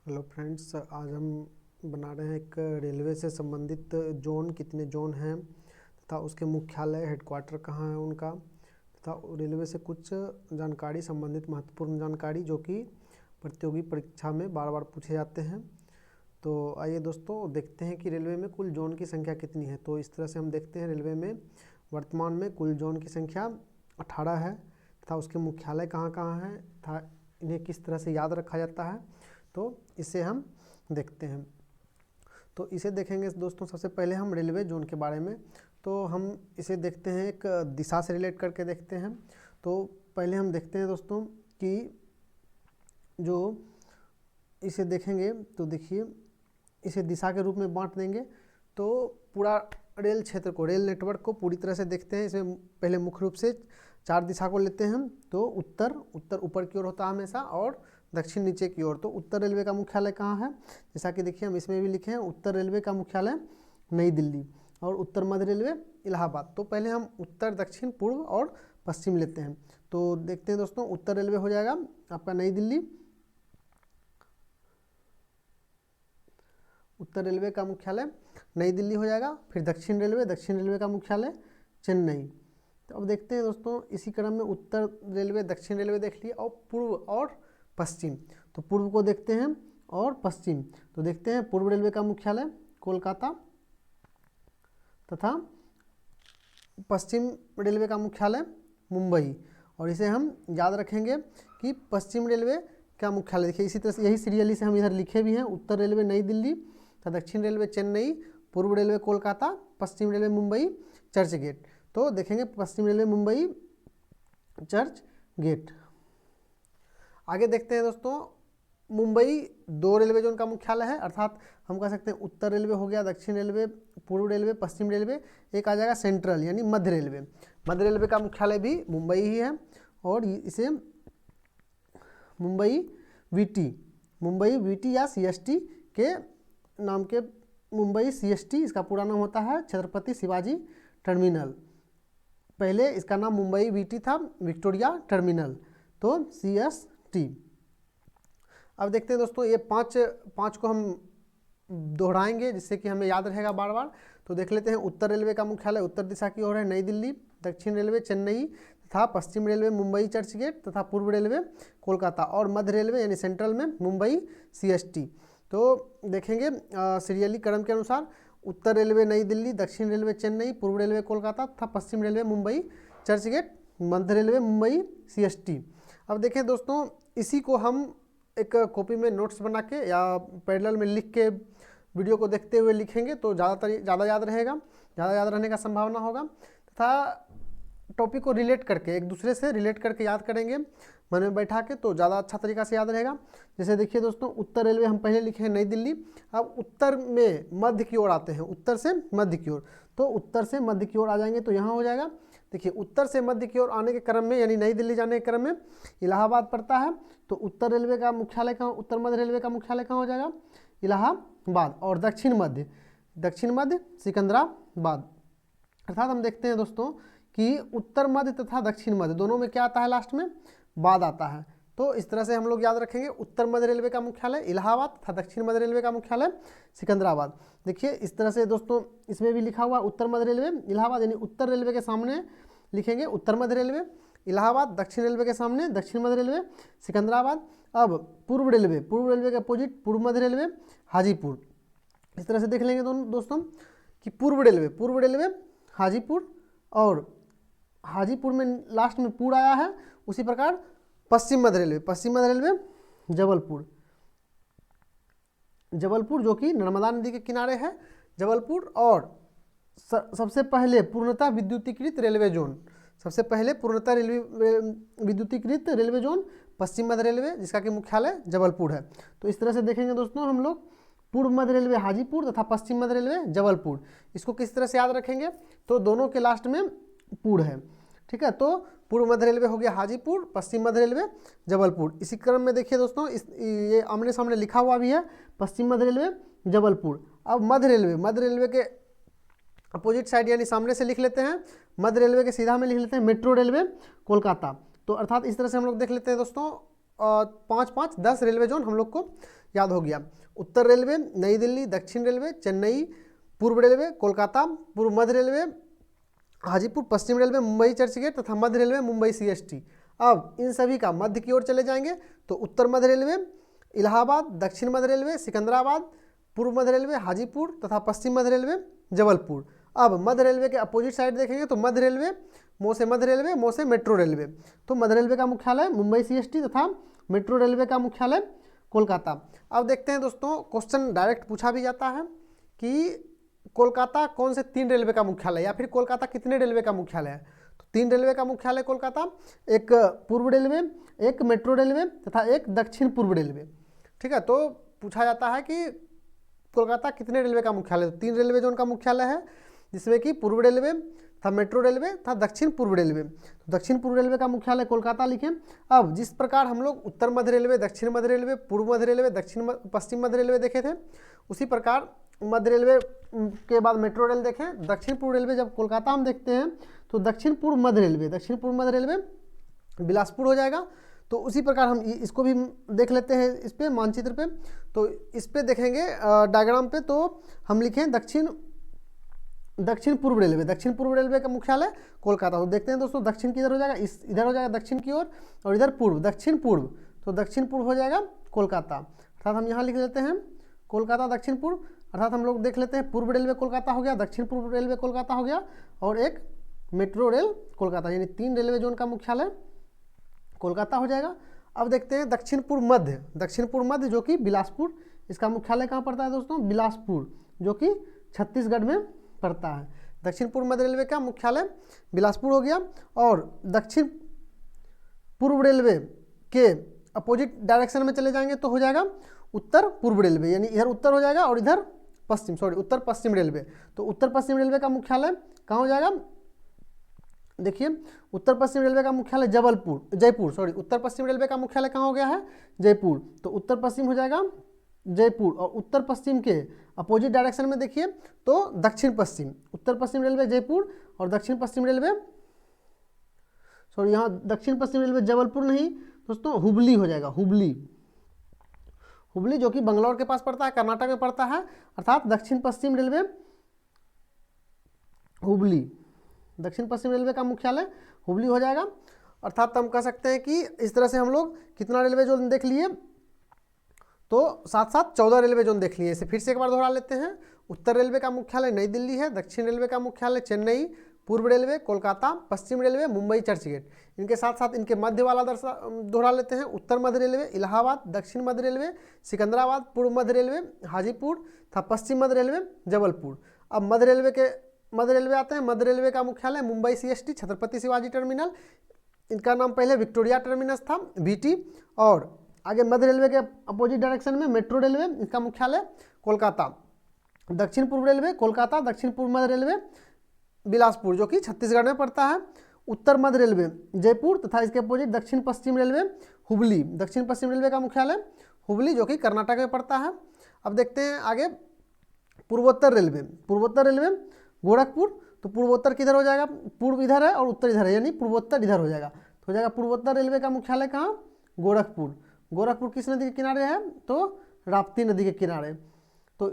Hello friends, आज हम बना रहे हैं एक रेलवे से संबंधित जोन, कितने जोन हैं तथा उसके मुख्यालय हेडक्वार्टर कहाँ है उनका, तथा रेलवे से कुछ जानकारी संबंधित महत्वपूर्ण जानकारी जो कि प्रतियोगी परीक्षा में बार बार पूछे जाते हैं। तो आइए दोस्तों देखते हैं कि रेलवे में कुल जोन की संख्या कितनी है। तो इस तरह से हम देखते हैं रेलवे में वर्तमान में कुल जोन की संख्या 18 है तथा उसके मुख्यालय कहाँ कहाँ हैं तथा इन्हें किस तरह से याद रखा जाता है, तो इसे हम देखते हैं। तो इसे देखेंगे दोस्तों, सबसे पहले हम रेलवे जोन के बारे में, तो हम इसे देखते हैं एक दिशा से रिलेट करके देखते हैं। तो पहले हम देखते हैं दोस्तों कि जो इसे देखेंगे तो देखिए इसे दिशा के रूप में बांट देंगे। तो पूरा रेल क्षेत्र को, रेल नेटवर्क को पूरी तरह से देखते हैं। इसमें पहले मुख्य रूप से 4 दिशा को लेते हैं। तो उत्तर ऊपर की ओर होता है हमेशा और दक्षिण नीचे की ओर। तो उत्तर रेलवे का मुख्यालय कहाँ है, जैसा कि देखिए हम इसमें भी लिखे हैं, उत्तर रेलवे का मुख्यालय नई दिल्ली और उत्तर मध्य रेलवे इलाहाबाद। तो पहले हम उत्तर, दक्षिण, पूर्व और पश्चिम लेते हैं। तो देखते हैं दोस्तों, उत्तर रेलवे हो जाएगा आपका नई दिल्ली, उत्तर रेलवे का मुख्यालय नई दिल्ली हो जाएगा। फिर दक्षिण रेलवे का मुख्यालय चेन्नई। तो अब देखते हैं दोस्तों, इसी क्रम में उत्तर रेलवे, दक्षिण रेलवे देख लिए और पूर्व और पश्चिम। तो पूर्व को देखते हैं और पश्चिम। तो देखते हैं पूर्व रेलवे का मुख्यालय कोलकाता तथा पश्चिम रेलवे का मुख्यालय मुंबई। और इसे हम याद रखेंगे कि पश्चिम रेलवे का मुख्यालय, देखिए इसी तरह से यही सीरियली से हम इधर लिखे भी हैं, उत्तर रेलवे नई दिल्ली तथा दक्षिण रेलवे चेन्नई, पूर्व रेलवे कोलकाता, पश्चिम रेलवे मुंबई चर्च गेट। तो देखेंगे पश्चिम रेलवे मुंबई चर्च गेट। आगे देखते हैं दोस्तों, मुंबई 2 रेलवे जोन का मुख्यालय है, अर्थात हम कह सकते हैं उत्तर रेलवे हो गया, दक्षिण रेलवे, पूर्व रेलवे, पश्चिम रेलवे, एक आ जाएगा सेंट्रल यानी मध्य रेलवे। मध्य रेलवे का मुख्यालय भी मुंबई ही है और इसे मुंबई वीटी या सीएसटी के नाम के, मुंबई सीएसटी इसका पूरा नाम होता है, छत्रपति शिवाजी टर्मिनल। पहले इसका नाम मुंबई वीटी था, विक्टोरिया टर्मिनल, तो सीएसटी। अब देखते हैं दोस्तों, ये पाँच को हम दोहराएंगे जिससे कि हमें याद रहेगा बार बार। तो देख लेते हैं, उत्तर रेलवे का मुख्यालय उत्तर दिशा की ओर है नई दिल्ली, दक्षिण रेलवे चेन्नई तथा पश्चिम रेलवे मुंबई चर्च गेट तथा पूर्व रेलवे कोलकाता और मध्य रेलवे यानी सेंट्रल में मुंबई सीएसटी। तो देखेंगे सीरियली क्रम के अनुसार, उत्तर रेलवे नई दिल्ली, दक्षिण रेलवे चेन्नई, पूर्व रेलवे कोलकाता तथा पश्चिम रेलवे मुंबई चर्च गेट, मध्य रेलवे मुंबई सीएसटी। अब देखें दोस्तों, इसी को हम एक कॉपी में नोट्स बना के या पैरेलल में लिख के वीडियो को देखते हुए लिखेंगे तो ज़्यादा याद रहेगा, ज़्यादा याद रहने का संभावना होगा। तथा टॉपिक को रिलेट करके, एक दूसरे से रिलेट करके याद करेंगे मन में बैठा के, तो ज़्यादा अच्छा तरीका से याद रहेगा। जैसे देखिए दोस्तों, उत्तर रेलवे हम पहले लिखे हैं नई दिल्ली। अब उत्तर में मध्य की ओर आते हैं, उत्तर से मध्य की ओर। तो उत्तर से मध्य की ओर आ जाएंगे तो यहाँ हो जाएगा, देखिए उत्तर से मध्य की ओर आने के क्रम में यानी नई दिल्ली जाने के क्रम में इलाहाबाद पड़ता है। तो उत्तर रेलवे का मुख्यालय कहाँ, उत्तर मध्य रेलवे का मुख्यालय कहाँ हो जाएगा, इलाहाबाद। और दक्षिण मध्य सिकंदराबाद। अर्थात हम देखते हैं दोस्तों कि उत्तर मध्य तथा दक्षिण मध्य दोनों में क्या आता है, लास्ट में बाद आता है। तो इस तरह से हम लोग याद रखेंगे, उत्तर मध्य रेलवे का मुख्यालय इलाहाबाद तथा दक्षिण मध्य रेलवे का मुख्यालय सिकंदराबाद। देखिए इस तरह से दोस्तों, इसमें भी लिखा हुआ उत्तर मध्य रेलवे इलाहाबाद, यानी उत्तर रेलवे के सामने लिखेंगे उत्तर मध्य रेलवे इलाहाबाद, दक्षिण रेलवे के सामने दक्षिण मध्य रेलवे सिकंदराबाद। अब पूर्व रेलवे के अपोजिट पूर्व मध्य रेलवे हाजीपुर। इस तरह से देख लेंगे दोस्तों कि पूर्व रेलवे हाजीपुर, और हाजीपुर में लास्ट में पुर आया है। उसी प्रकार पश्चिम मध्य रेलवे जबलपुर जो कि नर्मदा नदी के किनारे है, जबलपुर। और सबसे पहले पूर्णतः विद्युतीकृत रेलवे जोन, विद्युतीकृत रेलवे जोन पश्चिम मध्य रेलवे, जिसका कि मुख्यालय जबलपुर है। तो इस तरह से देखेंगे दोस्तों हम लोग, पूर्व मध्य रेलवे हाजीपुर तथा पश्चिम मध्य रेलवे जबलपुर। इसको किस तरह से याद रखेंगे, तो दोनों के लास्ट में पुर है, ठीक है। तो पूर्व मध्य रेलवे हो गया हाजीपुर, पश्चिम मध्य रेलवे जबलपुर। इसी क्रम में देखिए दोस्तों, ये आमने सामने लिखा हुआ भी है, पश्चिम मध्य रेलवे जबलपुर। अब मध्य रेलवे के अपोजिट साइड यानी सामने से लिख लेते हैं, मध्य रेलवे के सीधा में लिख लेते हैं मेट्रो रेलवे कोलकाता। तो अर्थात इस तरह से हम लोग देख लेते हैं दोस्तों, 5 5 10 रेलवे जोन हम लोग को याद हो गया। उत्तर रेलवे नई दिल्ली, दक्षिण रेलवे चेन्नई, पूर्व रेलवे कोलकाता, पूर्व मध्य रेलवे हाजीपुर, पश्चिम रेलवे मुंबई चर्चगेट तथा मध्य रेलवे मुंबई सीएसटी। अब इन सभी का मध्य की ओर चले जाएंगे तो उत्तर मध्य रेलवे इलाहाबाद, दक्षिण मध्य रेलवे सिकंदराबाद, पूर्व मध्य रेलवे हाजीपुर तथा पश्चिम मध्य रेलवे जबलपुर। अब मध्य रेलवे के अपोजिट साइड देखेंगे तो मध्य रेलवे मो से मध्य रेलवे, मो से मेट्रो रेलवे। तो मध्य रेलवे का मुख्यालय मुंबई सीएसटी तथा मेट्रो रेलवे का मुख्यालय कोलकाता। अब देखते हैं दोस्तों, क्वेश्चन डायरेक्ट पूछा भी जाता है कि कोलकाता कौन से 3 रेलवे का मुख्यालय, या फिर कोलकाता कितने रेलवे का मुख्यालय है। तो 3 रेलवे का मुख्यालय कोलकाता, एक पूर्व रेलवे, एक मेट्रो रेलवे तथा एक दक्षिण पूर्व रेलवे। ठीक है, तो पूछा जाता है कि कोलकाता कितने रेलवे का मुख्यालय। तो 3 रेलवे जोन का मुख्यालय है, जिसमें कि पूर्व रेलवे था, मेट्रो रेलवे था, दक्षिण पूर्व रेलवे। तो दक्षिण पूर्व रेलवे का मुख्यालय कोलकाता लिखें। अब जिस प्रकार हम लोग उत्तर मध्य रेलवे, दक्षिण मध्य रेलवे, पूर्व मध्य रेलवे, पश्चिम मध्य रेलवे देखे थे, उसी प्रकार मध्य रेलवे के बाद मेट्रो रेल देखें। दक्षिण पूर्व रेलवे जब कोलकाता हम देखते हैं तो दक्षिण पूर्व मध्य रेलवे बिलासपुर हो जाएगा। तो उसी प्रकार हम इसको भी देख लेते हैं इस पे मानचित्र पे। तो इस पे देखेंगे डायग्राम पे, तो हम लिखें दक्षिण पूर्व रेलवे का मुख्यालय कोलकाता। तो देखते हैं दोस्तों, दक्षिण किधर हो जाएगा, इधर हो जाएगा दक्षिण की ओर, और इधर पूर्व, दक्षिण पूर्व। तो दक्षिण पूर्व हो जाएगा कोलकाता, अर्थात हम यहाँ लिख लेते हैं कोलकाता दक्षिण पूर्व। अर्थात हम लोग देख लेते हैं पूर्व रेलवे कोलकाता हो गया, दक्षिण पूर्व रेलवे कोलकाता हो गया, और एक मेट्रो रेल कोलकाता, यानी 3 रेलवे जोन का मुख्यालय कोलकाता हो जाएगा। अब देखते हैं दक्षिण पूर्व मध्य जो कि बिलासपुर, इसका मुख्यालय कहाँ पड़ता है दोस्तों, बिलासपुर, जो कि छत्तीसगढ़ में पड़ता है। दक्षिण पूर्व मध्य रेलवे का मुख्यालय बिलासपुर हो गया। और दक्षिण पूर्व रेलवे के अपोजिट डायरेक्शन में चले जाएंगे तो हो जाएगा उत्तर पूर्व रेलवे, यानी इधर उत्तर हो जाएगा और इधर उत्तर पश्चिम रेलवे। तो उत्तर पश्चिम रेलवे का मुख्यालय कहाँ हो जाएगा, देखिए उत्तर पश्चिम रेलवे का मुख्यालय उत्तर पश्चिम रेलवे का मुख्यालय कहाँ हो गया है, जयपुर। तो उत्तर पश्चिम हो जाएगा जयपुर, और उत्तर पश्चिम के अपोजिट डायरेक्शन में देखिए तो दक्षिण पश्चिम, उत्तर पश्चिम रेलवे जयपुर और दक्षिण पश्चिम रेलवे यहाँ दक्षिण पश्चिम रेलवे जबलपुर नहीं दोस्तों, हुबली हो जाएगा, हुबली जो कि बंगलौर के पास पड़ता है, कर्नाटक में पड़ता है। अर्थात दक्षिण पश्चिम रेलवे हुबली, दक्षिण पश्चिम रेलवे का मुख्यालय हुबली हो जाएगा। अर्थात हम कह सकते हैं कि इस तरह से हम लोग कितना रेलवे जोन देख लिए, तो साथ साथ 14 रेलवे जोन देख लिए। इसे फिर से एक बार दोहरा लेते हैं। उत्तर रेलवे का मुख्यालय नई दिल्ली है, दक्षिण रेलवे का मुख्यालय चेन्नई, पूर्व रेलवे कोलकाता, पश्चिम रेलवे मुंबई चर्चगेट। इनके साथ साथ इनके मध्य वाला दोहरा लेते हैं। उत्तर मध्य रेलवे इलाहाबाद, दक्षिण मध्य रेलवे सिकंदराबाद, पूर्व मध्य रेलवे हाजीपुर तथा पश्चिम मध्य रेलवे जबलपुर। अब मध्य रेलवे आते हैं। मध्य रेलवे का मुख्यालय मुंबई सीएसटी छत्रपति शिवाजी टर्मिनल, इनका नाम पहले विक्टोरिया टर्मिनस था वीटी। और आगे मध्य रेलवे के अपोजिट डायरेक्शन में मेट्रो रेलवे, इसका मुख्यालय कोलकाता। दक्षिण पूर्व रेलवे कोलकाता, दक्षिण पूर्व मध्य रेलवे बिलासपुर जो कि छत्तीसगढ़ में पड़ता है। उत्तर मध्य रेलवे जयपुर तथा इसके अपोजिट दक्षिण पश्चिम रेलवे हुबली, दक्षिण पश्चिम रेलवे का मुख्यालय हुबली जो कि कर्नाटक में पड़ता है। अब देखते हैं आगे पूर्वोत्तर रेलवे गोरखपुर। तो पूर्वोत्तर किधर हो जाएगा, पूर्व इधर है और उत्तर इधर है, यानी पूर्वोत्तर इधर हो जाएगा। तो हो जाएगा पूर्वोत्तर रेलवे का मुख्यालय कहाँ, गोरखपुर किस नदी के किनारे है, तो राप्ती नदी के किनारे। तो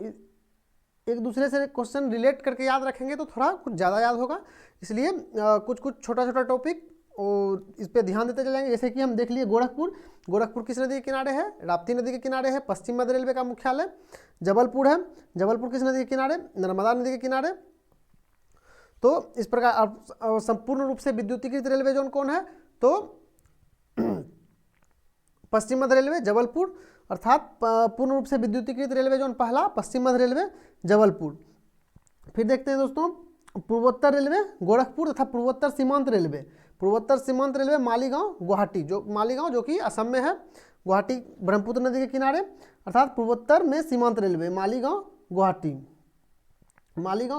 एक दूसरे से क्वेश्चन रिलेट करके याद रखेंगे तो थोड़ा कुछ ज़्यादा याद होगा, इसलिए कुछ छोटा टॉपिक और इस पे ध्यान देते चले जाएंगे। जैसे कि हम देख लिए गोरखपुर किस नदी के किनारे है, राप्ती नदी के किनारे है। पश्चिम मध्य रेलवे का मुख्यालय जबलपुर है, जबलपुर किस नदी के किनारे, नर्मदा नदी के किनारे। तो इस प्रकार संपूर्ण रूप से विद्युतीकृत रेलवे जोन कौन है, तो पश्चिम मध्य रेलवे जबलपुर, अर्थात पूर्ण रूप से विद्युतीकृत रेलवे जोन पहला पश्चिम मध्य रेलवे जबलपुर। फिर देखते हैं दोस्तों पूर्वोत्तर रेलवे गोरखपुर तथा पूर्वोत्तर सीमांत रेलवे मालीगांव गुवाहाटी, जो कि असम में है, गुवाहाटी ब्रह्मपुत्र नदी के किनारे। अर्थात पूर्वोत्तर में सीमांत रेलवे मालीगांव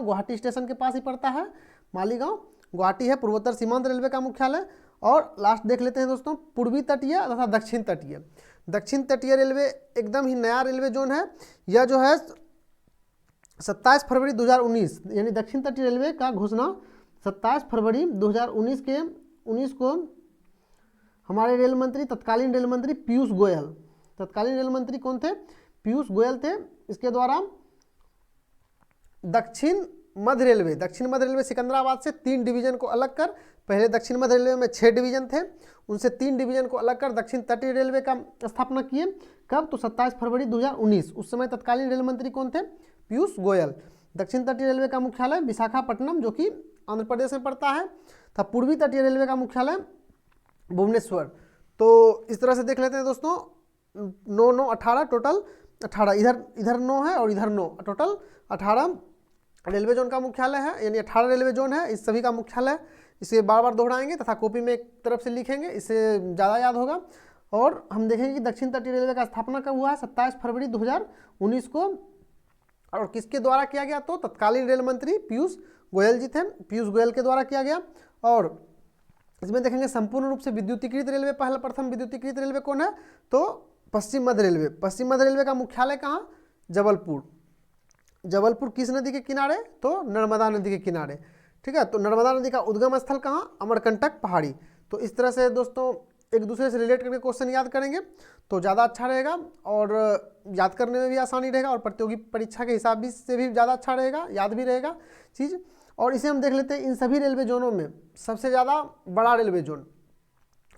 गुवाहाटी स्टेशन के पास ही पड़ता है। मालीगांव गुवाहाटी है पूर्वोत्तर सीमांत रेलवे का मुख्यालय। और लास्ट देख लेते हैं दोस्तों पूर्वी तटीय तथा दक्षिण तटीय रेलवे एकदम ही नया रेलवे जोन है। यह जो है 27 फरवरी 2019, यानी दक्षिण तटीय रेलवे का घोषणा 27 फरवरी 2019 को हमारे रेल मंत्री, तत्कालीन रेल मंत्री पीयूष गोयल, तत्कालीन रेल मंत्री कौन थे? पीयूष गोयल थे। इसके द्वारा दक्षिण मध्य रेलवे सिकंदराबाद से 3 डिवीजन को अलग कर, पहले दक्षिण मध्य रेलवे में 6 डिवीजन थे, उनसे 3 डिवीजन को अलग कर दक्षिण तटीय रेलवे का स्थापना किए। कब? तो 27 फरवरी 2019। उस समय तत्कालीन रेल मंत्री कौन थे? पीयूष गोयल। दक्षिण तटीय रेलवे का मुख्यालय विशाखापट्टनम, जो कि आंध्र प्रदेश में पड़ता है, तथा पूर्वी तटीय रेलवे का मुख्यालय भुवनेश्वर। तो इस तरह से देख लेते हैं दोस्तों, 9 9 18 टोटल 18, इधर 9 है और इधर 9, टोटल 18 रेलवे जोन का मुख्यालय है, यानी 18 रेलवे जोन है, इस सभी का मुख्यालय। इसे बार बार दोहराएंगे तथा कॉपी में एक तरफ से लिखेंगे, इससे ज़्यादा याद होगा। और हम देखेंगे कि दक्षिण तटीय रेलवे का स्थापना कब हुआ है? 27 फरवरी 2019 को। और किसके द्वारा किया गया? तो तत्कालीन रेल मंत्री पीयूष गोयल जी थे, पीयूष गोयल के द्वारा किया गया। और इसमें देखेंगे संपूर्ण रूप से विद्युतीकृत रेलवे, पहला प्रथम विद्युतीकृत रेलवे कौन है? तो पश्चिम मध्य रेलवे। पश्चिम मध्य रेलवे का मुख्यालय कहाँ? जबलपुर। जबलपुर किस नदी के किनारे? तो नर्मदा नदी के किनारे। ठीक है, तो नर्मदा नदी का उद्गम स्थल कहाँ? अमरकंटक पहाड़ी। तो इस तरह से दोस्तों एक दूसरे से रिलेट करके क्वेश्चन याद करेंगे तो ज़्यादा अच्छा रहेगा, और याद करने में भी आसानी रहेगा, और प्रतियोगी परीक्षा के हिसाब से भी ज़्यादा अच्छा रहेगा, याद भी रहेगा चीज़। और इसे हम देख लेते हैं, इन सभी रेलवे जोनों में सबसे ज़्यादा बड़ा रेलवे जोन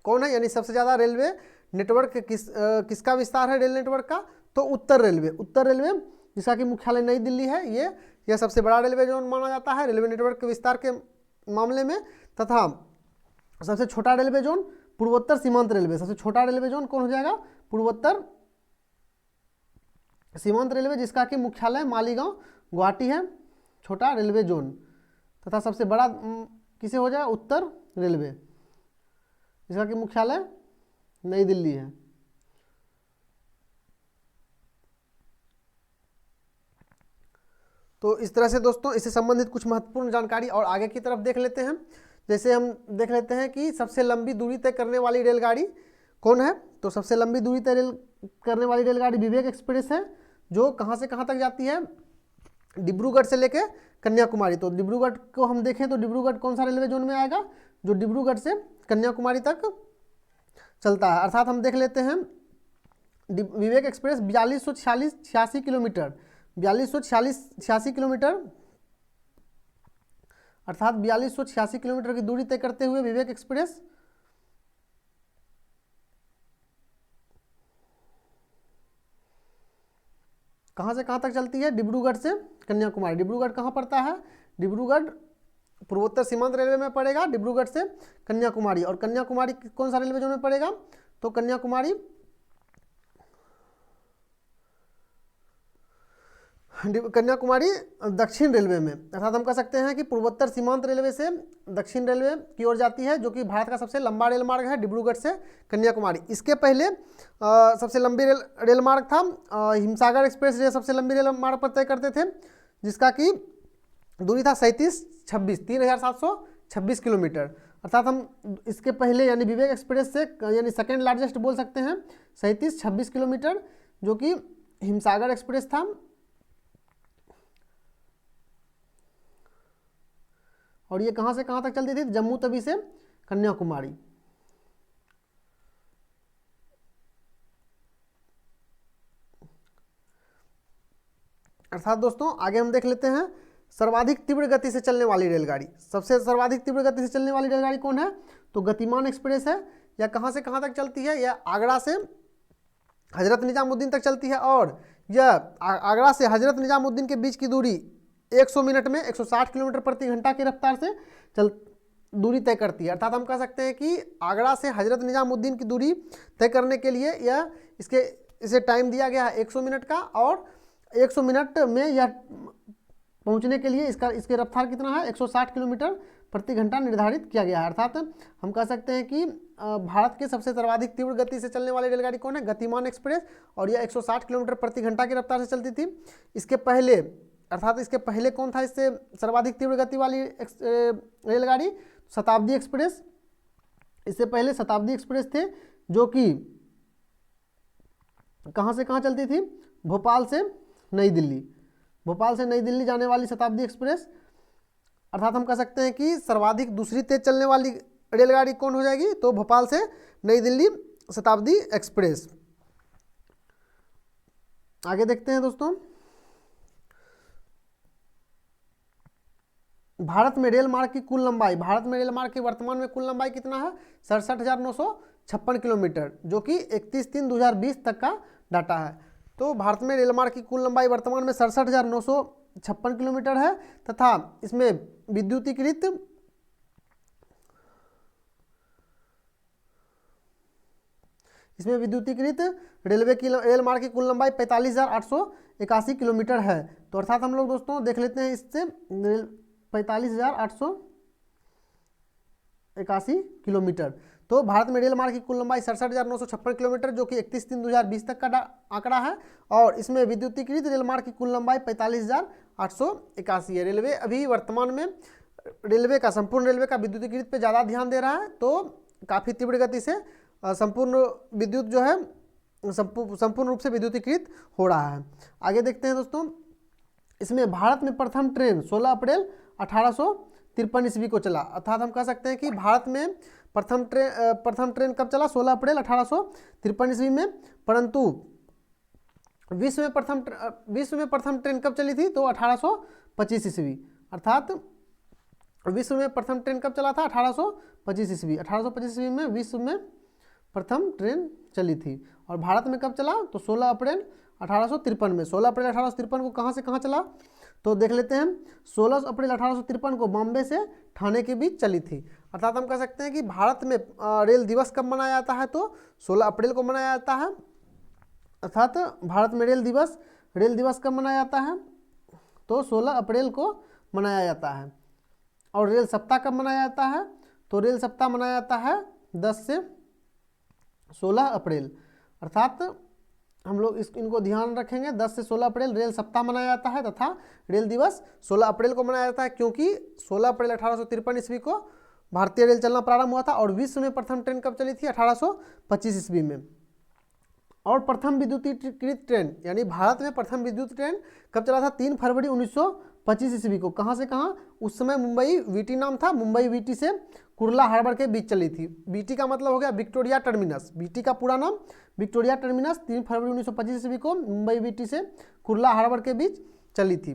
कौन है? यानी सबसे ज़्यादा रेलवे नेटवर्क किसका विस्तार है रेल नेटवर्क का? तो उत्तर रेलवे। उत्तर रेलवे जिसका कि मुख्यालय नई दिल्ली है, यह सबसे बड़ा रेलवे जोन माना जाता है रेलवे नेटवर्क के विस्तार के मामले में। तथा सबसे छोटा रेलवे जोन पूर्वोत्तर सीमांत रेलवे। सबसे छोटा रेलवे जोन कौन हो जाएगा? पूर्वोत्तर सीमांत रेलवे, जिसका कि मुख्यालय मालीगांव गुवाहाटी है, छोटा रेलवे जोन। तथा सबसे बड़ा किसे हो जाएगा? उत्तर रेलवे, जिसका कि मुख्यालय नई दिल्ली है। तो इस तरह से दोस्तों इससे संबंधित कुछ महत्वपूर्ण जानकारी और आगे की तरफ देख लेते हैं। जैसे हम देख लेते हैं कि सबसे लंबी दूरी तय करने वाली रेलगाड़ी कौन है? तो सबसे लंबी दूरी तय करने वाली रेलगाड़ी विवेक एक्सप्रेस है, जो कहाँ से कहाँ तक जाती है? डिब्रूगढ़ से लेकर कन्याकुमारी। तो डिब्रूगढ़ को हम देखें तो डिब्रूगढ़ कौन सा रेलवे जोन में आएगा? जो डिब्रूगढ़ से कन्याकुमारी तक चलता है। अर्थात हम देख लेते हैं विवेक एक्सप्रेस 4286 किलोमीटर, 4286 किलोमीटर, अर्थात 4286 किलोमीटर की दूरी तय करते हुए विवेक एक्सप्रेस कहाँ से कहाँ तक चलती है? डिब्रूगढ़ से कन्याकुमारी। डिब्रूगढ़ कहाँ पड़ता है? डिब्रूगढ़ पूर्वोत्तर सीमांत रेलवे में पड़ेगा, डिब्रूगढ़ से कन्याकुमारी। और कन्याकुमारी कौन सा रेलवे जोन में पड़ेगा? तो कन्याकुमारी दक्षिण रेलवे में। अर्थात हम कह सकते हैं कि पूर्वोत्तर सीमांत रेलवे से दक्षिण रेलवे की ओर जाती है, जो कि भारत का सबसे लंबा रेल मार्ग है, डिब्रूगढ़ से कन्याकुमारी। इसके पहले सबसे लंबी रेल मार्ग था हिमसागर एक्सप्रेस, जो सबसे लंबी रेल मार्ग पर तय करते थे, जिसका कि दूरी था 3726 किलोमीटर। अर्थात हम इसके पहले यानी विवेक एक्सप्रेस से यानी सेकेंड लार्जेस्ट बोल सकते हैं 3726 किलोमीटर, जो कि हिमसागर एक्सप्रेस था। और ये कहाँ से कहाँ तक चलती थी? जम्मू तवी से कन्याकुमारी। अर्थात दोस्तों आगे हम देख लेते हैं सर्वाधिक तीव्र गति से चलने वाली रेलगाड़ी। सबसे सर्वाधिक तीव्र गति से चलने वाली रेलगाड़ी कौन है? तो गतिमान एक्सप्रेस है। यह कहाँ से कहाँ तक चलती है? यह आगरा से हजरत निजामुद्दीन तक चलती है, और यह आगरा से हजरत निजामुद्दीन के बीच की दूरी 100 मिनट में 160 किलोमीटर प्रति घंटा की रफ्तार से दूरी तय करती है। अर्थात हम कह सकते हैं कि आगरा से हजरत निजामुद्दीन की दूरी तय करने के लिए इसे टाइम दिया गया है 100 मिनट का, और 100 मिनट में यह पहुंचने के लिए इसके रफ्तार कितना है? 160 किलोमीटर प्रति घंटा निर्धारित किया गया है। अर्थात हम कह सकते हैं कि भारत के सबसे सर्वाधिक तीव्र गति से चलने वाली रेलगाड़ी कौन है? गतिमान एक्सप्रेस, और यह 160 किलोमीटर प्रति घंटा की रफ्तार से चलती थी। इसके पहले कौन था इससे सर्वाधिक तीव्र गति वाली रेलगाड़ी? शताब्दी एक्सप्रेस। इससे पहले शताब्दी एक्सप्रेस थे, जो कि कहाँ से कहाँ चलती थी? भोपाल से नई दिल्ली जाने वाली शताब्दी एक्सप्रेस। अर्थात हम कह सकते हैं कि सर्वाधिक दूसरी तेज चलने वाली रेलगाड़ी कौन हो जाएगी? तो भोपाल से नई दिल्ली शताब्दी एक्सप्रेस। आगे देखते हैं दोस्तों, भारत में रेल मार्ग की कुल लंबाई, भारत में रेल मार्ग की वर्तमान में कुल लंबाई कितना है? 67,956 किलोमीटर, जो कि 31/3/2020 तक का डाटा है। तो भारत में रेल मार्ग की कुल लंबाई वर्तमान में 67,956 किलोमीटर है, तथा इसमें विद्युतीकृत रेलवे की रेल मार्ग की कुल लंबाई 45,881 किलोमीटर है। तो अर्थात हम लोग दोस्तों देख लेते हैं इससे 45,881 किलोमीटर। तो भारत में रेल मार्ग की कुल लंबाई 67,956 किलोमीटर, जो कि 31/3/2020 तक का आंकड़ा है, और इसमें विद्युतीकृत रेल मार्ग की कुल लंबाई 45,881 है। रेलवे अभी वर्तमान में संपूर्ण रेलवे का विद्युतीकृत पे ज़्यादा ध्यान दे रहा है, तो काफ़ी तीव्र गति से संपूर्ण विद्युत जो है संपूर्ण रूप से विद्युतीकृत हो रहा है। आगे देखते हैं दोस्तों, इसमें भारत में प्रथम ट्रेन 16 अप्रैल 1853 ईस्वी को चला। अर्थात हम कह सकते हैं कि भारत में प्रथम ट्रेन कब चला? 16 अप्रैल 1853 ईस्वी में। परंतु विश्व में प्रथम ट्रेन कब चली थी? तो 1825 ईस्वी। अर्थात विश्व में प्रथम ट्रेन कब चला था? 1825 ईस्वी। 1825 ईस्वी में विश्व में प्रथम ट्रेन चली थी। और भारत में कब चला? तो 16 अप्रैल 1853 में। 16 अप्रैल 1853 को कहाँ से कहाँ चला? तो देख लेते हैं। 16 अप्रैल 1853 को बॉम्बे से ठाणे के बीच चली थी। अर्थात हम कह सकते हैं कि भारत में रेल दिवस कब मनाया जाता है? तो 16 अप्रैल को मनाया जाता है। अर्थात भारत में रेल दिवस कब मनाया जाता है? तो 16 अप्रैल को मनाया जाता है। और रेल सप्ताह कब मनाया जाता है? तो रेल सप्ताह मनाया जाता है 10 से 16 अप्रैल। अर्थात हम लोग इनको ध्यान रखेंगे, 10 से 16 अप्रैल रेल सप्ताह मनाया जाता है, तथा रेल दिवस 16 अप्रैल को मनाया जाता है, क्योंकि 16 अप्रैल 1853 ईस्वी को भारतीय रेल चलना प्रारंभ हुआ था। और विश्व में प्रथम ट्रेन कब चली थी? 1825 ईस्वी में। और प्रथम विद्युतीकृत ट्रेन, यानी भारत में प्रथम विद्युत ट्रेन कब चला था? 3 फरवरी 1925 ईस्वी को। कहाँ से कहाँ? उस समय मुंबई वीटी नाम था, मुंबई वीटी से कुर्ला हार्बर के बीच चली थी। वीटी का मतलब हो गया विक्टोरिया टर्मिनस, वीटी का पूरा नाम विक्टोरिया टर्मिनस। 3 फरवरी 1925 ईस्वी को मुंबई वीटी से कुर्ला हार्बर के बीच चली थी।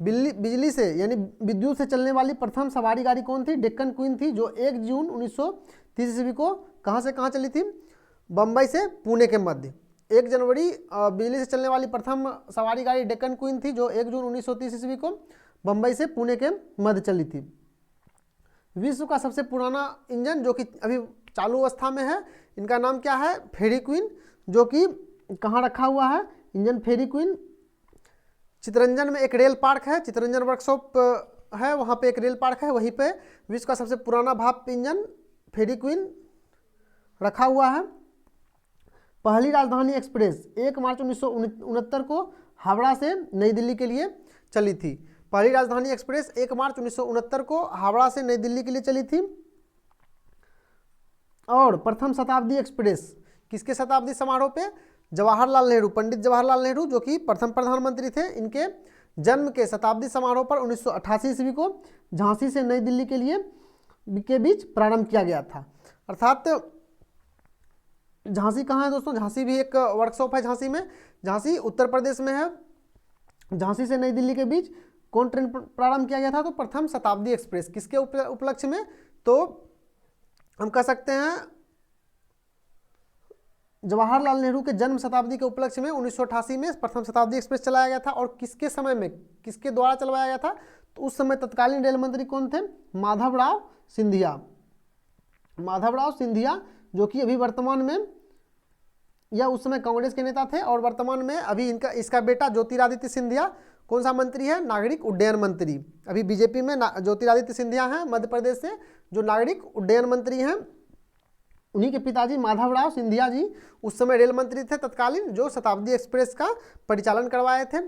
बिजली से यानी विद्युत से चलने वाली प्रथम सवारी गाड़ी कौन थी? डेक्कन क्वीन थी, जो 1 जून 1930 ईस्वी को कहाँ से कहाँ चली थी? बम्बई से पुणे के मध्य। 1 जनवरी बिजली से चलने वाली प्रथम सवारी गाड़ी डेक्कन क्वीन थी, जो 1 जून 1930 ईस्वी को बम्बई से पुणे के मध्य चली थी। विश्व का सबसे पुराना इंजन, जो कि अभी चालू अवस्था में है, इनका नाम क्या है? फेरी क्वीन, जो कि कहाँ रखा हुआ है? इंजन फेरी क्वीन चितरंजन में एक रेल पार्क है, चितरंजन वर्कशॉप है, वहाँ पे एक रेल पार्क है, वहीं पे विश्व का सबसे पुराना भाप इंजन फेरी क्वीन रखा हुआ है। पहली राजधानी एक्सप्रेस 1 मार्च 1969 को हावड़ा से नई दिल्ली के लिए चली थी। पहली राजधानी एक्सप्रेस 1 मार्च 1969 को हावड़ा से नई दिल्ली के लिए चली थी। और प्रथम शताब्दी एक्सप्रेस किसके शताब्दी समारोह पे? जवाहरलाल नेहरू, पंडित जवाहरलाल नेहरू, जो कि प्रथम प्रधानमंत्री थे, इनके जन्म के शताब्दी समारोह पर 1988 ईस्वी को झांसी से नई दिल्ली के बीच प्रारंभ किया गया था। अर्थात झांसी कहाँ है दोस्तों? झांसी भी एक वर्कशॉप है झांसी में, झांसी उत्तर प्रदेश में है। झांसी से नई दिल्ली के बीच कौन ट्रेन प्रारंभ किया गया था? तो प्रथम शताब्दी एक्सप्रेस। किसके उपलक्ष्य में? तो हम कह सकते हैं जवाहरलाल नेहरू के जन्म शताब्दी के उपलक्ष्य में 1988 में प्रथम शताब्दी एक्सप्रेस चलाया गया था। और किसके समय में, किसके द्वारा चलवाया गया था? तो उस समय तत्कालीन रेल मंत्री कौन थे? माधवराव सिंधिया। माधवराव सिंधिया, जो कि अभी वर्तमान में, या उस समय कांग्रेस के नेता थे, और वर्तमान में अभी इसका बेटा ज्योतिरादित्य सिंधिया कौन सा मंत्री है? नागरिक उड्डयन मंत्री। अभी बीजेपी में ज्योतिरादित्य सिंधिया हैं मध्य प्रदेश से, जो नागरिक उड्डयन मंत्री हैं। उन्हीं के पिताजी माधवराव सिंधिया जी उस समय रेल मंत्री थे तत्कालीन, जो शताब्दी एक्सप्रेस का परिचालन करवाए थे।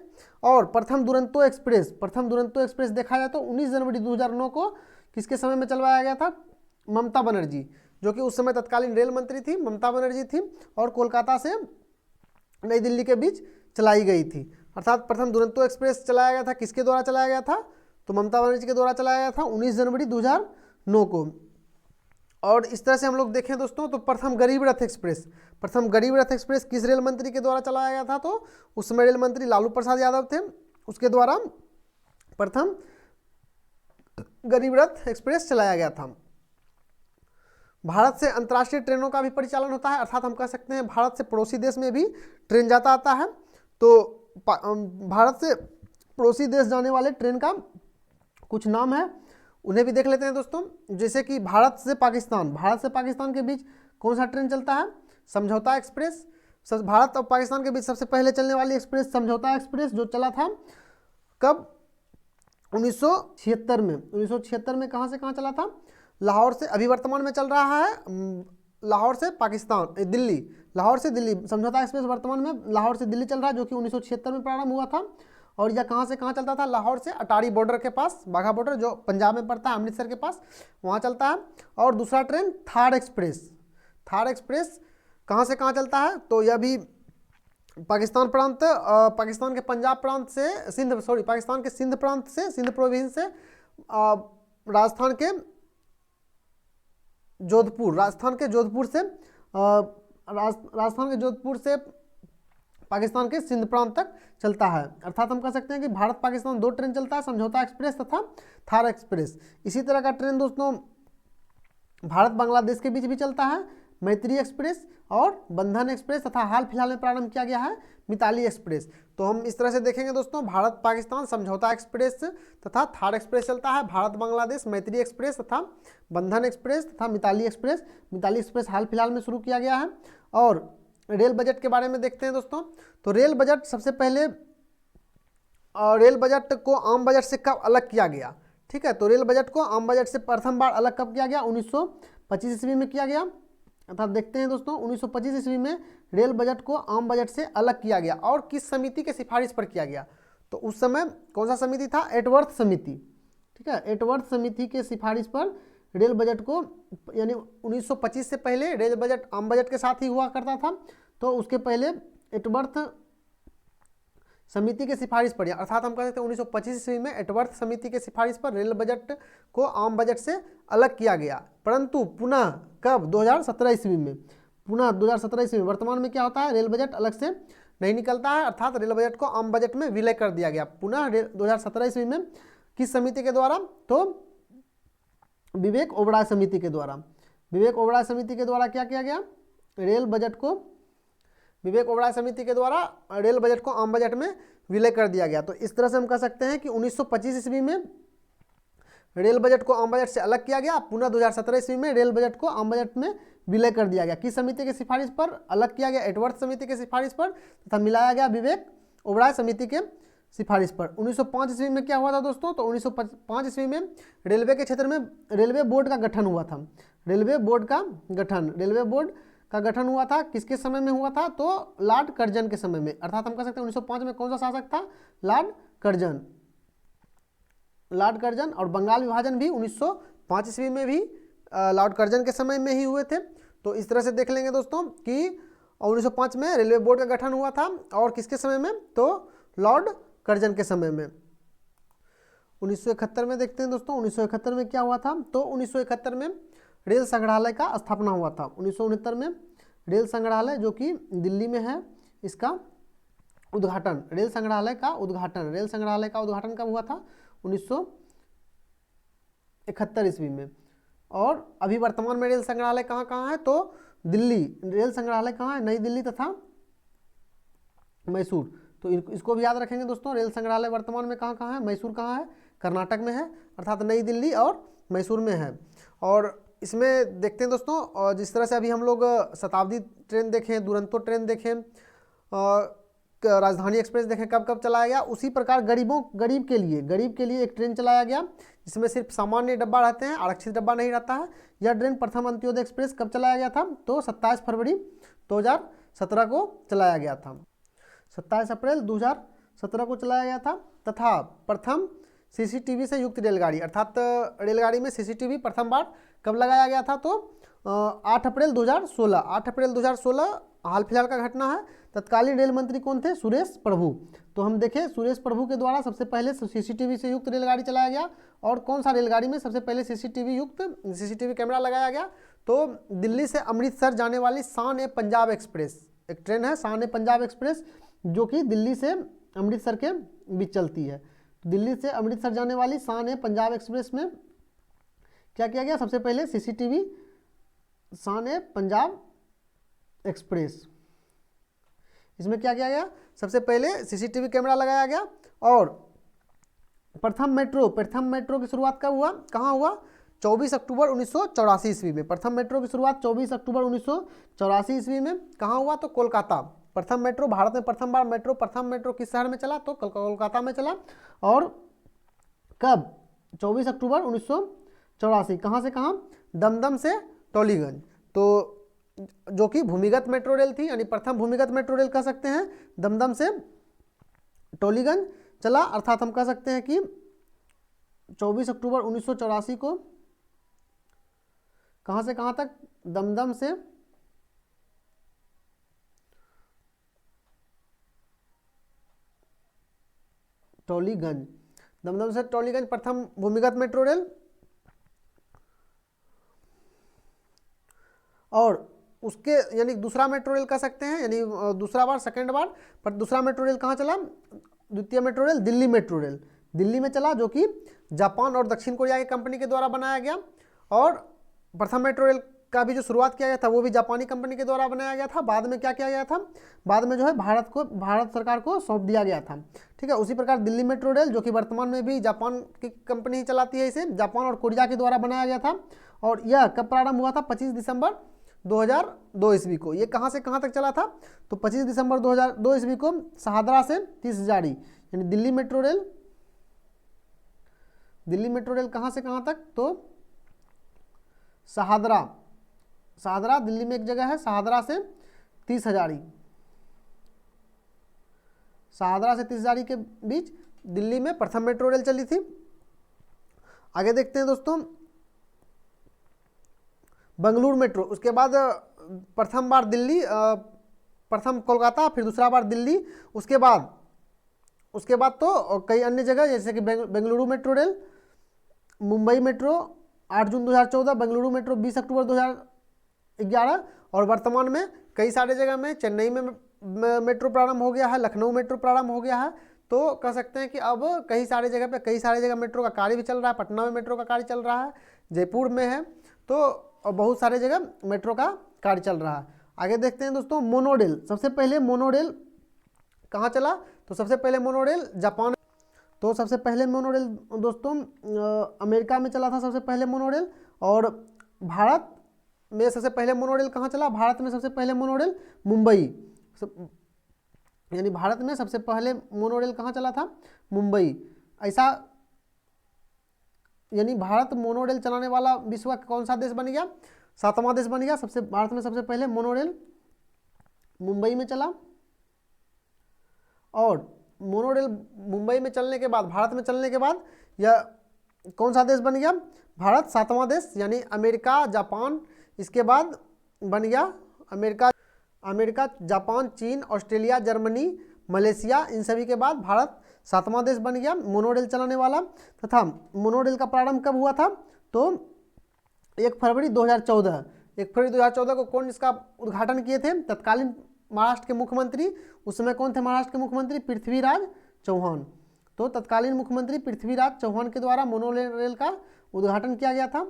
और प्रथम दुरंतो एक्सप्रेस देखा जाए तो 19 जनवरी 2009 को किसके समय में चलवाया गया था? ममता बनर्जी, जो कि उस समय तत्कालीन रेल मंत्री थी, ममता बनर्जी थी, और कोलकाता से नई दिल्ली के बीच चलाई गई थी। अर्थात प्रथम दुरंतो एक्सप्रेस चलाया गया था, किसके द्वारा चलाया गया था? तो ममता बनर्जी के द्वारा चलाया गया था 19 जनवरी 2009 को। और इस तरह से हम लोग देखें दोस्तों तो प्रथम गरीब रथ एक्सप्रेस किस रेल मंत्री के द्वारा चलाया गया था, तो उस समय रेल मंत्री लालू प्रसाद यादव थे, उसके द्वारा प्रथम गरीब रथ एक्सप्रेस चलाया गया था। भारत से अंतर्राष्ट्रीय ट्रेनों का भी परिचालन होता है, अर्थात हम कह सकते हैं भारत से पड़ोसी देश में भी ट्रेन जाता आता है। तो भारत से पड़ोसी देश जाने वाले ट्रेन का कुछ नाम है, उन्हें भी देख लेते हैं दोस्तों। जैसे कि भारत से पाकिस्तान के बीच कौन सा ट्रेन चलता है, समझौता एक्सप्रेस। भारत और पाकिस्तान के बीच सबसे पहले चलने वाली एक्सप्रेस समझौता एक्सप्रेस, जो चला था कब, 1976 में। 1976 में कहाँ से कहाँ चला था, लाहौर से, अभी वर्तमान में चल रहा है लाहौर से पाकिस्तान दिल्ली, लाहौर से दिल्ली। समझौता एक्सप्रेस वर्तमान में लाहौर से दिल्ली चल रहा है, जो कि 1976 में प्रारंभ हुआ था। और यह कहाँ से कहाँ चलता था, लाहौर से अटारी बॉर्डर के पास, बाघा बॉर्डर जो पंजाब में पड़ता है, अमृतसर के पास, वहाँ चलता है। और दूसरा ट्रेन थार एक्सप्रेस कहाँ से कहाँ चलता है, तो यह भी पाकिस्तान के पंजाब प्रांत से पाकिस्तान के सिंध प्रांत से, सिंध प्रोविंस से राजस्थान के जोधपुर से पाकिस्तान के सिंध प्रांत तक चलता है। अर्थात हम कह सकते हैं कि भारत पाकिस्तान 2 ट्रेन चलता है, समझौता एक्सप्रेस तथा थार एक्सप्रेस। इसी तरह का ट्रेन दोस्तों भारत बांग्लादेश के बीच भी चलता है, मैत्री एक्सप्रेस और बंधन एक्सप्रेस, तथा हाल फिलहाल में प्रारंभ किया गया है मिताली एक्सप्रेस। तो हम इस तरह से देखेंगे दोस्तों, भारत पाकिस्तान समझौता एक्सप्रेस तथा थार एक्सप्रेस चलता है, भारत बांग्लादेश मैत्री एक्सप्रेस तथा बंधन एक्सप्रेस तथा मिताली एक्सप्रेस हाल फिलहाल में शुरू किया गया है। और रेल बजट के बारे में देखते हैं दोस्तों। तो रेल बजट सबसे पहले रेल बजट को आम बजट से कब अलग किया गया, ठीक है। तो रेल बजट को आम बजट से प्रथम बार अलग कब किया गया, 1925 ईस्वी में किया गया। अर्थात देखते हैं दोस्तों 1925 ईस्वी में रेल बजट को आम बजट से अलग किया गया। और किस समिति के सिफारिश पर किया गया, तो उस समय कौन सा समिति था, एटवर्थ समिति, ठीक है। एटवर्थ समिति के सिफारिश पर रेल बजट को, यानी 1925 से पहले रेल बजट आम बजट के साथ ही हुआ करता था, तो उसके पहले एटवर्थ समिति के सिफारिश पर, अर्थात हम कह सकते हैं 1925 ईस्वी में एटवर्थ समिति के सिफारिश पर रेल बजट को आम बजट से अलग किया गया। परंतु पुनः कब, 2017 ईस्वी में, पुनः 2017 ईस्वी में। वर्तमान में क्या होता है, रेल बजट अलग से नहीं निकलता है, अर्थात रेल बजट को आम बजट में विलय कर दिया गया पुनः 2017 ईस्वी में। किस समिति के द्वारा, तो विवेक ओबराय समिति के द्वारा। विवेक ओबराय समिति के द्वारा क्या किया गया, रेल बजट को, विवेक ओबराय समिति के द्वारा रेल बजट को आम बजट में विलय कर दिया गया। तो इस तरह से हम कह सकते हैं कि 1925 ईस्वी में रेल बजट को आम बजट से अलग किया गया, पुनः 2017 ईस्वी में रेल बजट को आम बजट में विलय कर दिया गया। किस समिति के सिफारिश पर अलग किया गया, एटवर्थ समिति के सिफारिश पर, तथा मिलाया गया विवेक ओबराय समिति के सिफारिश पर। 1905 ईस्वी में क्या हुआ था दोस्तों, तो 1905 ईस्वी में रेलवे के क्षेत्र में रेलवे बोर्ड का गठन हुआ था। रेलवे बोर्ड का गठन हुआ था, किसके समय में हुआ था, तो लॉर्ड कर्जन के समय में। अर्थात हम कह सकते हैं 1905 में कौन सा शासक था, लॉर्ड कर्जन। और बंगाल विभाजन भी 1905 ईस्वी में भी लॉर्ड कर्जन के समय में ही हुए थे। तो इस तरह से देख लेंगे दोस्तों कि 1905 में रेलवे बोर्ड का गठन हुआ था, और किसके समय में, तो लॉर्ड कर्जन के समय में। 1971 में देखते हैं दोस्तों, 1971 में क्या हुआ था, तो 1971 में रेल संग्रहालय का स्थापना हुआ था। 1969 में रेल संग्रहालय जो कि दिल्ली में है, इसका उद्घाटन, रेल संग्रहालय का उद्घाटन कब हुआ था, 1971 ईस्वी में। और अभी वर्तमान में रेल संग्रहालय कहाँ कहाँ है, तो दिल्ली, रेल संग्रहालय कहाँ है, नई दिल्ली तथा मैसूर। तो इसको भी याद रखेंगे दोस्तों, रेल संग्रहालय वर्तमान में कहाँ कहाँ है, मैसूर कहाँ है, कर्नाटक में है, अर्थात नई दिल्ली और मैसूर में है। और इसमें देखते हैं दोस्तों, और जिस तरह से अभी हम लोग शताब्दी ट्रेन देखें, दुरंतो ट्रेन देखें, राजधानी एक्सप्रेस देखें कब कब चलाया गया, उसी प्रकार गरीब के लिए एक ट्रेन चलाया गया जिसमें सिर्फ सामान्य डब्बा रहते हैं, आरक्षित डब्बा नहीं रहता है। यह ट्रेन प्रथम अंत्योदय एक्सप्रेस कब चलाया गया था, तो 27 फरवरी 2017 को चलाया गया था, 27 अप्रैल 2017 को चलाया गया था। तथा प्रथम सीसीटीवी से युक्त रेलगाड़ी, अर्थात रेलगाड़ी में सीसीटीवी प्रथम बार कब लगाया गया था, तो 8 अप्रैल 2016 हाल फिलहाल का घटना है। तत्कालीन रेल मंत्री कौन थे? सुरेश प्रभु। तो हम देखें सुरेश प्रभु के द्वारा सबसे पहले सीसीटीवी से युक्त रेलगाड़ी चलाया गया। और कौन सा रेलगाड़ी में सबसे पहले सीसीटीवी कैमरा लगाया गया? तो दिल्ली से अमृतसर जाने वाली शान ए पंजाब एक्सप्रेस, एक ट्रेन है शान ए पंजाब एक्सप्रेस, जो कि दिल्ली से अमृतसर के बीच चलती है। दिल्ली से अमृतसर जाने वाली शान ए पंजाब एक्सप्रेस में क्या किया गया? सबसे पहले सीसीटीवी शान ए पंजाब एक्सप्रेस, इसमें क्या किया गया? सबसे पहले सीसीटीवी कैमरा लगाया गया। और प्रथम मेट्रो की शुरुआत कब हुआ? कहाँ हुआ? 24 अक्टूबर 1984 ईस्वी में। प्रथम मेट्रो की शुरुआत 24 अक्टूबर 1984 ईस्वी में कहाँ हुआ? तो कोलकाता। प्रथम मेट्रो, भारत में प्रथम मेट्रो किस शहर में चला? तो कोलकाता में चला। और कब? 24 अक्टूबर 1984। कहाँ से कहाँ? दमदम से टोलीगंज। तो जो कि भूमिगत मेट्रो रेल थी, यानी प्रथम भूमिगत मेट्रो रेल कह सकते हैं। दमदम से टोलीगंज चला, अर्थात हम कह सकते हैं कि 24 अक्टूबर 1984 को कहाँ से कहाँ तक? दमदम से टोलीगंज, दमदम से टोलीगंज प्रथम भूमिगत मेट्रो रेल। और उसके यानी दूसरा मेट्रो रेल कह सकते हैं, यानी दूसरा बार, सेकेंड बार। पर दूसरा मेट्रो रेल कहाँ चला? द्वितीय metro rail Delhi metro rail, Delhi में चला, जो कि जापान और दक्षिण कोरिया की कंपनी के द्वारा बनाया गया। और प्रथम मेट्रो रेल का भी जो शुरुआत किया गया था वो भी जापानी कंपनी के द्वारा बनाया गया था। बाद में क्या किया गया था? बाद में जो है भारत सरकार को सौंप दिया गया था। ठीक है। उसी प्रकार दिल्ली मेट्रो रेल, जो कि वर्तमान में भी जापान की कंपनी ही चलाती है, इसे जापान और कोरिया के द्वारा बनाया गया था। और यह कब प्रारंभ हुआ था? 25 दिसंबर 2002 ईस्वी को। ये कहाँ से कहाँ तक चला था? तो 25 दिसंबर 2002 ईस्वी को शाहदरा से तीसजारी, यानी दिल्ली मेट्रो रेल कहाँ से कहाँ तक? तो शाहदरा दिल्ली में एक जगह है, शाहदरा से तीसहजारी, शाहदरा से तीसहजारी के बीच दिल्ली में प्रथम मेट्रो रेल चली थी। आगे देखते हैं दोस्तों, बंगलुरु मेट्रो। उसके बाद प्रथम बार दिल्ली, प्रथम कोलकाता, फिर दूसरा बार दिल्ली। उसके बाद तो कई अन्य जगह, जैसे कि Bengaluru metro rail, Mumbai metro 8 जून 2014, बेंगलुरु मेट्रो 20 अक्टूबर 2011। और वर्तमान में कई सारे जगह में, चेन्नई में मेट्रो प्रारंभ हो गया है, लखनऊ मेट्रो प्रारंभ हो गया है। तो कह सकते हैं कि अब कई सारे जगह मेट्रो का कार्य भी चल रहा है। पटना में मेट्रो का कार्य चल रहा है, जयपुर में है, तो और बहुत सारे जगह मेट्रो का कार्य चल रहा है। आगे देखते हैं दोस्तों, मोनोरेल। सबसे पहले मोनोरेल कहाँ चला? तो सबसे पहले मोनोरेल जापान। तो सबसे पहले मोनोरेल दोस्तों अमेरिका में चला था सबसे पहले मोनोरेल। और भारत में सबसे पहले मोनोरेल कहाँ चला? भारत में सबसे पहले मोनोरेल मुंबई, यानी भारत में सबसे पहले मोनोरेल कहाँ चला था? मुंबई। ऐसा यानी भारत मोनोरेल चलाने वाला विश्व का कौन सा देश बन गया? 7वां देश बन गया। भारत में सबसे पहले मोनोरेल मुंबई में चला। और मोनोरेल मुंबई में चलने के बाद, भारत में चलने के बाद यह कौन सा देश बन गया? भारत 7वां देश, यानी अमेरिका, जापान, इसके बाद बन गया अमेरिका, जापान, चीन, ऑस्ट्रेलिया, जर्मनी, मलेशिया, इन सभी के बाद भारत 7वां देश बन गया मोनोरेल चलाने वाला। तथा मोनोरेल का प्रारंभ कब हुआ था? तो 1 फरवरी 2014 को कौन इसका उद्घाटन किए थे? तत्कालीन महाराष्ट्र के मुख्यमंत्री, उस समय कौन थे महाराष्ट्र के मुख्यमंत्री? पृथ्वीराज चौहान। तो तत्कालीन मुख्यमंत्री पृथ्वीराज चौहान के द्वारा मोनोरेल का उद्घाटन किया गया था।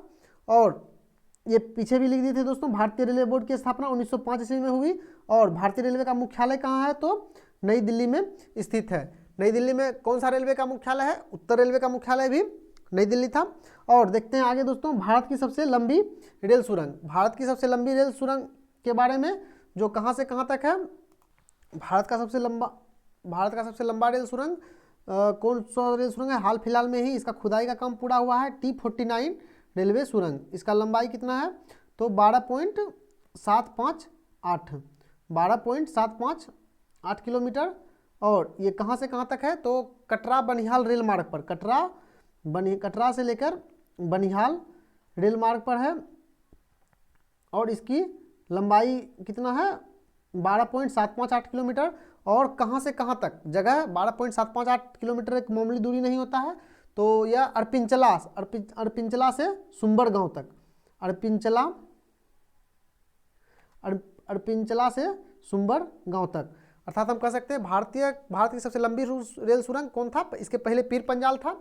और ये पीछे भी लिख दिए थे दोस्तों, भारतीय रेलवे बोर्ड की स्थापना 1905 ईस्वी में हुई। और भारतीय रेलवे का मुख्यालय कहाँ है? तो नई दिल्ली में स्थित है। नई दिल्ली में कौन सा रेलवे का मुख्यालय है? उत्तर रेलवे का मुख्यालय भी नई दिल्ली था। और देखते हैं आगे दोस्तों, भारत की सबसे लंबी रेल सुरंग। भारत की सबसे लंबी रेल सुरंग के बारे में, जो कहाँ से कहाँ तक है? भारत का सबसे लंबा रेल सुरंग कौन सा रेल सुरंग है? हाल फिलहाल में ही इसका खुदाई का काम पूरा हुआ है, T49 रेलवे सुरंग। इसका लंबाई कितना है? तो 12.758 किलोमीटर। और ये कहाँ से कहाँ तक है? तो कटरा बनिहाल रेल मार्ग पर, कटरा से लेकर बनिहाल रेल मार्ग पर है। और इसकी लंबाई कितना है 12.758 किलोमीटर। और कहाँ से कहाँ तक जगह 12.758 किलोमीटर एक मामूली दूरी नहीं होता है। तो यह अरपिंचला से सुंबर गांव तक, अरपिंचला से सुंबर गांव तक, अर्थात हम कह सकते हैं भारत की सबसे लंबी रेल सुरंग कौन था। इसके पहले पीर पंजाल था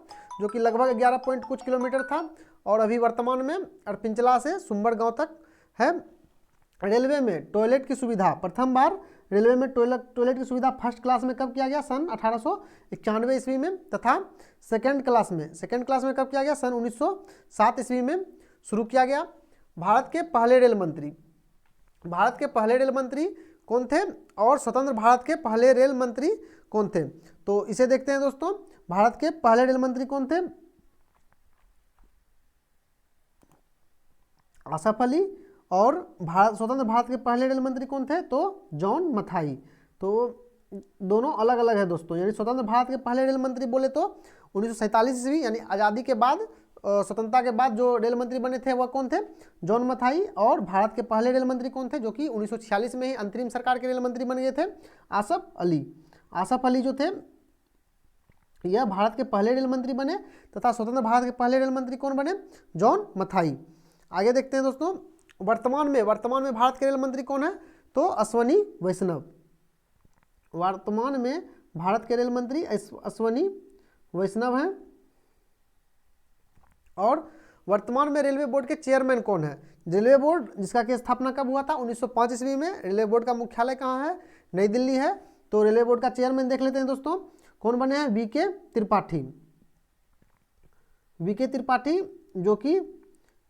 जो कि लगभग 11 पॉइंट कुछ किलोमीटर था, और अभी वर्तमान में अरपिंचला से सुंबर गांव तक है। रेलवे में टॉयलेट की सुविधा, प्रथम बार रेलवे में टॉयलेट की सुविधा फर्स्ट क्लास में कब किया गया, सन 1891 ईस्वी में, तथा सेकंड क्लास में कब किया गया, सन 1907 ईस्वी में शुरू किया गया। भारत के पहले रेल मंत्री कौन थे, और स्वतंत्र भारत के पहले रेल मंत्री कौन थे। तो इसे देखते हैं दोस्तों, भारत के पहले रेल मंत्री कौन थे, आसफ अली। और स्वतंत्र भारत के पहले रेल मंत्री कौन थे, तो जॉन मथाई। तो दोनों अलग अलग है दोस्तों, यानी स्वतंत्र भारत के पहले रेल मंत्री बोले तो 1947 ईस्वी यानी आज़ादी के बाद, स्वतंत्रता के बाद जो रेल मंत्री बने थे वह कौन थे, जॉन मथाई। और भारत के पहले रेल मंत्री कौन थे, जो कि 1946 में ही अंतरिम सरकार के रेल मंत्री बन गए थे, आसफ अली जो थे यह भारत के पहले रेल मंत्री बने, तथा स्वतंत्र भारत के पहले रेल मंत्री कौन बने, जॉन मथाई। आगे देखते हैं दोस्तों, वर्तमान में भारत के रेल मंत्री कौन है, तो अश्वनी वैष्णव। वर्तमान में भारत के रेल मंत्री अश्वनी वैष्णव हैं। और वर्तमान में रेलवे बोर्ड के चेयरमैन कौन है, रेलवे बोर्ड जिसका की स्थापना कब हुआ था, 1905 ईस्वी में। रेलवे बोर्ड का मुख्यालय कहाँ है, नई दिल्ली है। तो रेलवे बोर्ड का चेयरमैन देख लेते हैं दोस्तों, कौन बने हैं, वीके त्रिपाठी, जो कि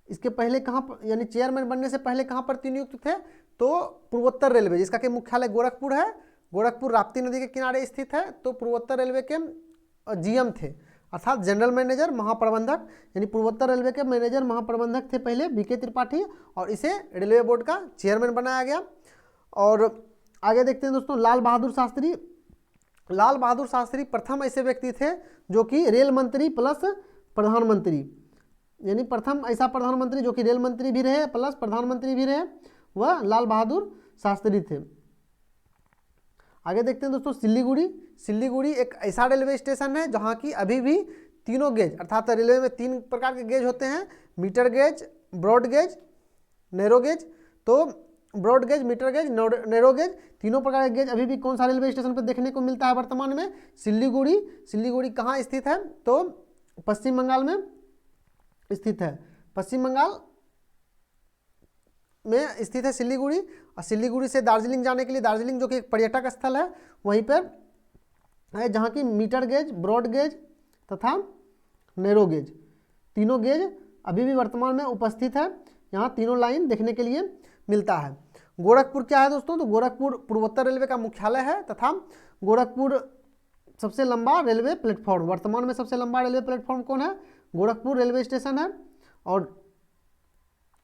इसके पहले कहाँ पर, यानी चेयरमैन बनने से पहले कहाँ पर नियुक्त थे, तो पूर्वोत्तर रेलवे, जिसका कि मुख्यालय गोरखपुर है। गोरखपुर राप्ती नदी के किनारे स्थित है। तो पूर्वोत्तर रेलवे के जीएम थे, अर्थात जनरल मैनेजर महाप्रबंधक, यानी पूर्वोत्तर रेलवे के मैनेजर महाप्रबंधक थे पहले वीके त्रिपाठी, और इसे रेलवे बोर्ड का चेयरमैन बनाया गया। और आगे देखते हैं दोस्तों, लाल बहादुर शास्त्री प्रथम ऐसे व्यक्ति थे जो कि रेल मंत्री प्लस प्रधानमंत्री, यानी प्रथम ऐसा प्रधानमंत्री जो कि रेल मंत्री भी रहे प्लस प्रधानमंत्री भी रहे, वह लाल बहादुर शास्त्री थे। आगे देखते हैं दोस्तों, सिल्लीगुड़ी एक ऐसा रेलवे स्टेशन है जहाँ की अभी भी तीनों गेज, अर्थात रेलवे में 3 प्रकार के गेज होते हैं, metre gauge, broad gauge, narrow gauge. तो broad gauge, metre gauge, narrow gauge, तीनों प्रकार के गेज अभी भी कौन सा रेलवे स्टेशन पर देखने को मिलता है वर्तमान में, सिल्लीगुड़ी कहाँ स्थित है, तो पश्चिम बंगाल में स्थित है। पश्चिम बंगाल में स्थित है सिल्लीगुड़ी। और सिल्लीगुड़ी से दार्जिलिंग जाने के लिए, दार्जिलिंग जो कि एक पर्यटक स्थल है, वहीं पर है जहाँ की मीटर गेज, ब्रॉड गेज तथा नैरो गेज, तीनों गेज अभी भी वर्तमान में उपस्थित है। यहाँ तीनों लाइन देखने के लिए मिलता है। गोरखपुर क्या है दोस्तों, तो गोरखपुर पूर्वोत्तर रेलवे का मुख्यालय है, तथा गोरखपुर सबसे लंबा रेलवे प्लेटफॉर्म, वर्तमान में सबसे लंबा रेलवे प्लेटफॉर्म कौन है, गोरखपुर रेलवे स्टेशन है। और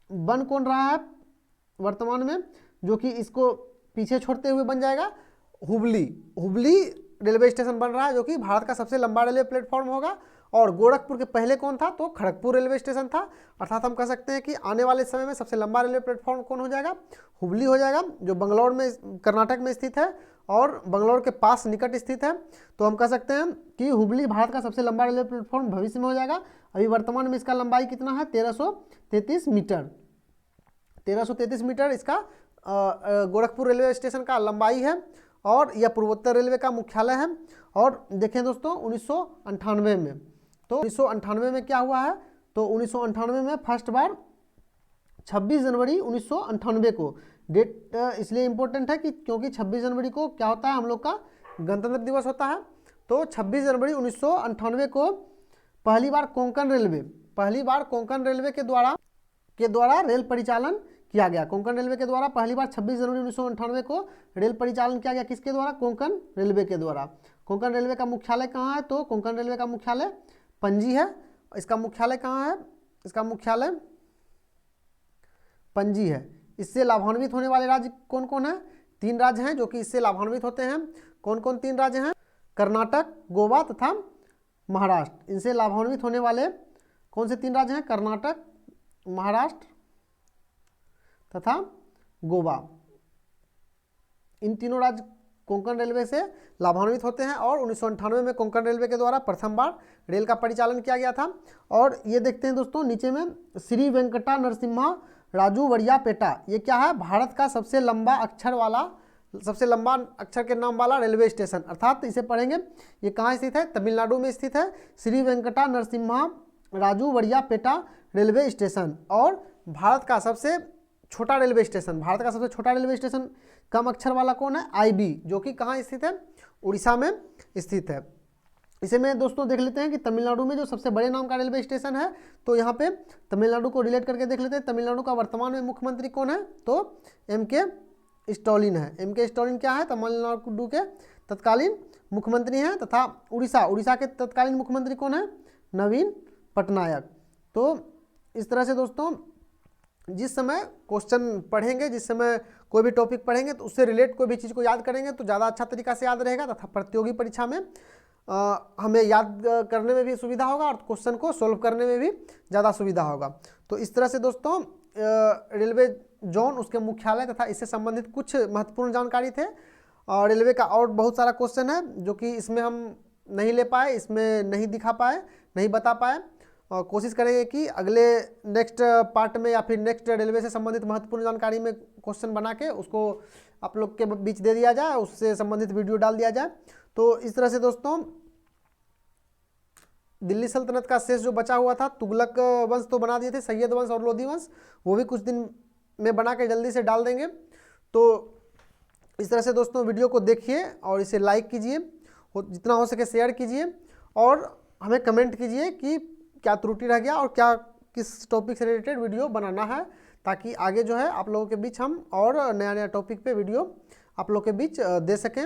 बन कौन रहा है वर्तमान में, जो कि इसको पीछे छोड़ते हुए बन जाएगा, हुबली रेलवे स्टेशन बन रहा है, जो कि भारत का सबसे लंबा रेलवे प्लेटफॉर्म होगा। और गोरखपुर के पहले कौन था, तो खड़गपुर रेलवे स्टेशन था। अर्थात हम कह सकते हैं कि आने वाले समय में सबसे लंबा रेलवे प्लेटफॉर्म कौन हो जाएगा, हुबली हो जाएगा, जो बंगलौर में, कर्नाटक में स्थित है और बंगलौर के पास निकट स्थित है। तो हम कह सकते हैं कि हुबली भारत का सबसे लंबा रेलवे प्लेटफॉर्म भविष्य में हो जाएगा। अभी वर्तमान में इसका लंबाई कितना है, 1333 मीटर, 1333 मीटर इसका गोरखपुर रेलवे स्टेशन का लंबाई है। और यह पूर्वोत्तर रेलवे का मुख्यालय है। और देखें दोस्तों, 1998 में, तो 1998 में क्या हुआ है, तो 1998 में फर्स्ट बार 26 जनवरी 1998 को, डेट इसलिए इम्पोर्टेंट है कि क्योंकि 26 जनवरी को क्या होता है, हम लोग का गणतंत्र दिवस होता है। तो 26 जनवरी 1998 को पहली बार कोंकण रेलवे के द्वारा रेल परिचालन किया गया। कोंकण रेलवे के द्वारा पहली बार 26 जनवरी 1998 को रेल परिचालन किया गया, किसके द्वारा, कोंकण रेलवे के द्वारा। कोंकण रेलवे का मुख्यालय कहाँ है, तो कोंकण रेलवे का मुख्यालय पणजी है। इसका मुख्यालय कहाँ है, इसका मुख्यालय पणजी है। इससे लाभान्वित होने वाले राज्य कौन कौन है, 3 राज्य हैं जो कि इससे लाभान्वित होते हैं। कौन कौन 3 राज्य हैं, कर्नाटक, गोवा तथा महाराष्ट्र। इनसे लाभान्वित होने वाले कौन से 3 राज्य हैं, कर्नाटक, महाराष्ट्र तथा गोवा। इन तीनों राज्य कोंकण रेलवे से लाभान्वित होते हैं और 1998 में कोंकण रेलवे के द्वारा प्रथम बार रेल का परिचालन किया गया था। और ये देखते हैं दोस्तों नीचे में श्री वेंकटा नरसिम्हा राजू वड़ियापेटा, ये क्या है, भारत का सबसे लंबा अक्षर के नाम वाला रेलवे स्टेशन, अर्थात इसे पढ़ेंगे ये कहाँ स्थित है, तमिलनाडु में स्थित है, श्री वेंकटा नरसिम्हा राजू वड़ियापेटा रेलवे स्टेशन। और भारत का सबसे छोटा रेलवे स्टेशन, कम अक्षर वाला कौन है, आईबी, जो कि कहाँ स्थित है, उड़ीसा में स्थित है। इसे में दोस्तों देख लेते हैं कि तमिलनाडु में जो सबसे बड़े नाम का रेलवे स्टेशन है, तो यहाँ पे तमिलनाडु को रिलेट करके देख लेते हैं। तमिलनाडु का वर्तमान में मुख्यमंत्री कौन है, तो एम.के. स्टालिन है। एम.के. स्टालिन क्या है, तमिलनाडु के तत्कालीन मुख्यमंत्री हैं। तथा उड़ीसा के तत्कालीन मुख्यमंत्री कौन है, नवीन पटनायक। तो इस तरह से दोस्तों जिस समय क्वेश्चन पढ़ेंगे, जिस समय कोई भी टॉपिक पढ़ेंगे, तो उससे रिलेट कोई भी चीज़ को याद करेंगे तो ज़्यादा अच्छा तरीका से याद रहेगा, तथा प्रतियोगी परीक्षा में हमें याद करने में भी सुविधा होगा और क्वेश्चन को सोल्व करने में भी ज़्यादा सुविधा होगा। तो इस तरह से दोस्तों रेलवे जोन, उसके मुख्यालय तथा इससे संबंधित कुछ महत्वपूर्ण जानकारी थे। और रेलवे का और बहुत सारा क्वेश्चन है जो कि इसमें हम नहीं ले पाए, इसमें नहीं दिखा पाए, नहीं बता पाए। और कोशिश करेंगे कि अगले नेक्स्ट पार्ट में या फिर नेक्स्ट रेलवे से संबंधित महत्वपूर्ण जानकारी में क्वेश्चन बना के उसको आप लोग के बीच दे दिया जाए, उससे संबंधित वीडियो डाल दिया जाए। तो इस तरह से दोस्तों दिल्ली सल्तनत का शेष जो बचा हुआ था, तुगलक वंश तो बना दिए थे, सैयद वंश और लोधी वंश, वो भी कुछ दिन में बना के जल्दी से डाल देंगे। तो इस तरह से दोस्तों वीडियो को देखिए और इसे लाइक कीजिए, जितना हो सके शेयर कीजिए और हमें कमेंट कीजिए कि क्या त्रुटि रह गया और क्या किस टॉपिक से रिलेटेड वीडियो बनाना है, ताकि आगे जो है आप लोगों के बीच हम और नया नया टॉपिक पे वीडियो आप लोगों के बीच दे सकें।